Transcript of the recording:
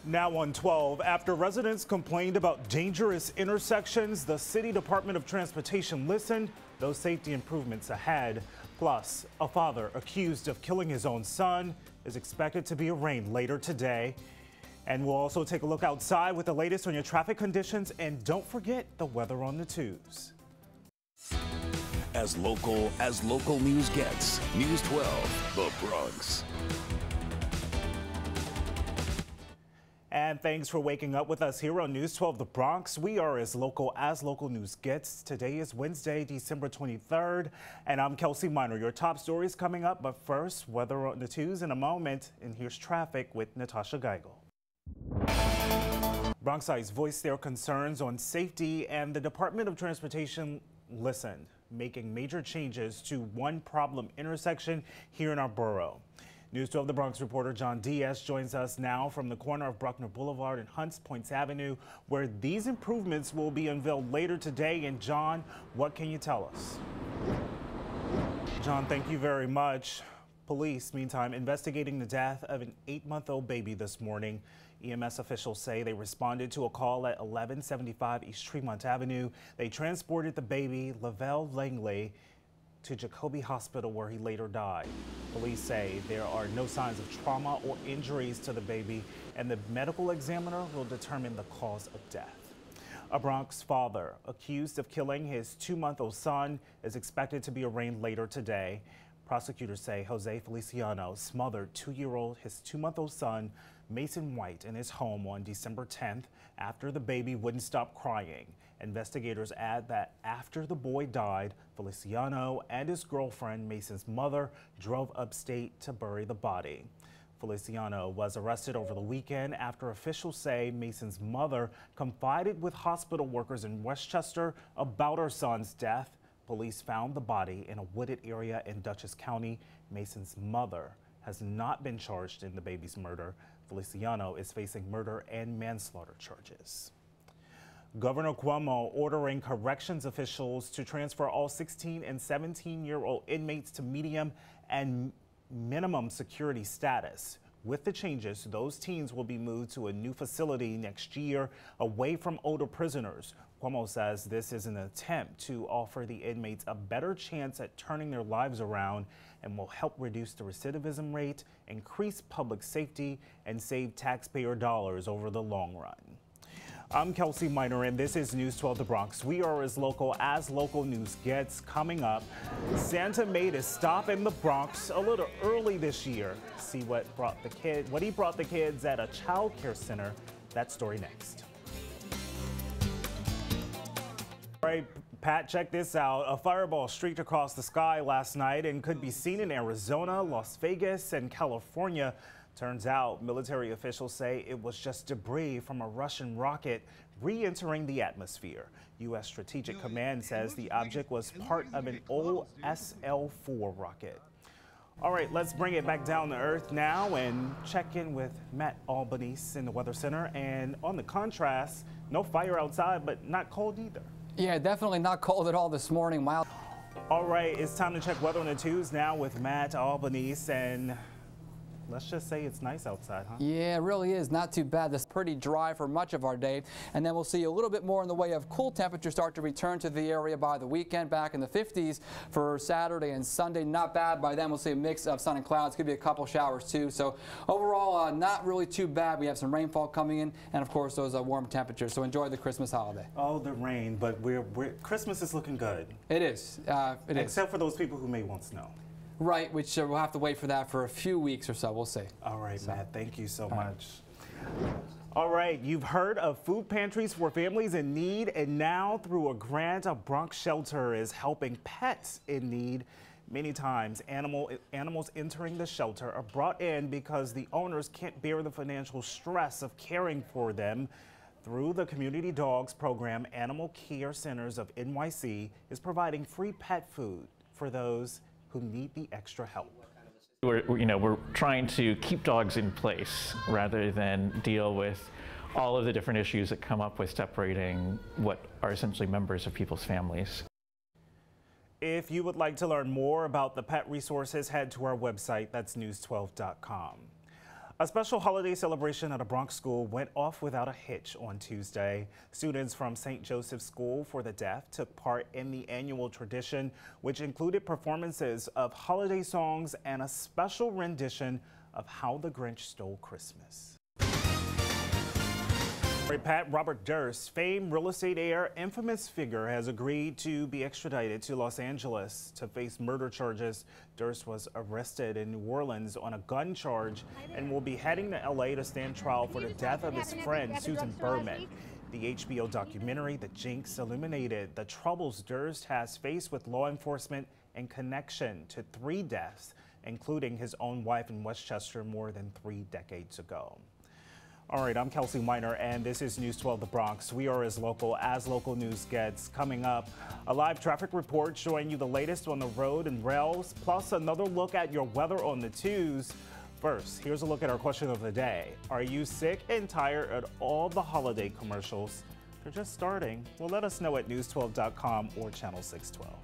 Now on 12, after residents complained about dangerous intersections, the City Department of Transportation listened. Those safety improvements ahead. Plus, a father accused of killing his own son is expected to be arraigned later today. And we'll also take a look outside with the latest on your traffic conditions. And don't forget the weather on the twos. As local news gets, News 12, the Bronx. And thanks for waking up with us here on News 12 The Bronx. We are as local news gets. Today is Wednesday, December 23rd, and I'm Kelsey Minor. Your top stories coming up, but first, weather on the twos in a moment, and here's traffic with Natasha Geigel. Bronxites voiced their concerns on safety, and the Department of Transportation listened, making major changes to one problem intersection here in our borough. News 12 The Bronx reporter John Diaz joins us now from the corner of Bruckner Boulevard and Hunts Point Avenue, where these improvements will be unveiled later today. And John, what can you tell us? John, thank you very much. Police, meantime, investigating the death of an 8-month-old baby this morning. EMS officials say they responded to a call at 1175 East Tremont Avenue. They transported the baby, Lavelle Langley, to Jacoby Hospital, where he later died. Police say there are no signs of trauma or injuries to the baby, and the medical examiner will determine the cause of death. A Bronx father accused of killing his 2-month-old son is expected to be arraigned later today. Prosecutors say Jose Feliciano smothered his 2-month-old son, Mason White, in his home on December 10th after the baby wouldn't stop crying. Investigators add that after the boy died, Feliciano and his girlfriend, Mason's mother, drove upstate to bury the body. Feliciano was arrested over the weekend after officials say Mason's mother confided with hospital workers in Westchester about her son's death. Police found the body in a wooded area in Dutchess County. Mason's mother has not been charged in the baby's murder. Feliciano is facing murder and manslaughter charges. Governor Cuomo ordering corrections officials to transfer all 16 and 17-year-old inmates to medium and minimum security status. With the changes, those teens will be moved to a new facility next year away from older prisoners. Cuomo says this is an attempt to offer the inmates a better chance at turning their lives around and will help reduce the recidivism rate, increase public safety, and save taxpayer dollars over the long run. I'm Kelsey Minor, and this is News 12 The Bronx. We are as local news gets. Coming up, Santa made a stop in the Bronx a little early this year. See what he brought the kids at a child care center. That story next. All right, Pat, check this out. A fireball streaked across the sky last night and could be seen in Arizona, Las Vegas, and California. Turns out military officials say it was just debris from a Russian rocket re-entering the atmosphere. U.S. Strategic Command says the object was part of an old SL-4 rocket. All right, let's bring it back down to earth now and check in with Matt Albanese in the Weather Center. And on the contrast, no fire outside, but not cold either. Yeah, definitely not cold at all this morning. Mild. All right, it's time to check weather on the twos now with Matt Albanese, and let's just say it's nice outside, huh? Yeah, it really is. Not too bad. It's pretty dry for much of our day. And then we'll see a little bit more in the way of cool temperatures start to return to the area by the weekend, back in the 50s for Saturday and Sunday. Not bad. By then we'll see a mix of sun and clouds. Could be a couple showers too. So overall, not really too bad. We have some rainfall coming in, and of course those warm temperatures. So enjoy the Christmas holiday. Oh, the rain, but Christmas is looking good. It is. Except for those people who may want snow. Right, which we'll have to wait for that for a few weeks or so. We'll see. All right, Matt, thank you so much. All right, you've heard of food pantries for families in need, and now through a grant, a Bronx shelter is helping pets in need. Many times, animals entering the shelter are brought in because the owners can't bear the financial stress of caring for them. Through the Community Dogs program, Animal Care Centers of NYC is providing free pet food for those who need the extra help. We're trying to keep dogs in place rather than deal with all of the different issues that come up with separating what are essentially members of people's families. If you would like to learn more about the pet resources, head to our website. That's news12.com. A special holiday celebration at a Bronx school went off without a hitch on Tuesday. Students from St. Joseph's School for the Deaf took part in the annual tradition, which included performances of holiday songs and a special rendition of How the Grinch Stole Christmas. Pat Robert Durst, famed real estate heir, infamous figure, has agreed to be extradited to Los Angeles to face murder charges. Durst was arrested in New Orleans on a gun charge and will be heading to LA to stand trial for the death of his friend Susan Berman. The HBO documentary The Jinx illuminated the troubles Durst has faced with law enforcement in connection to 3 deaths, including his own wife in Westchester more than 3 decades ago. All right, I'm Kelsey Weiner, and this is News 12 The Bronx. We are as local news gets. Coming up, a live traffic report showing you the latest on the road and rails, plus another look at your weather on the 2s. First, here's a look at our question of the day. Are you sick and tired of all the holiday commercials? They're just starting. Well, let us know at news12.com or channel 612.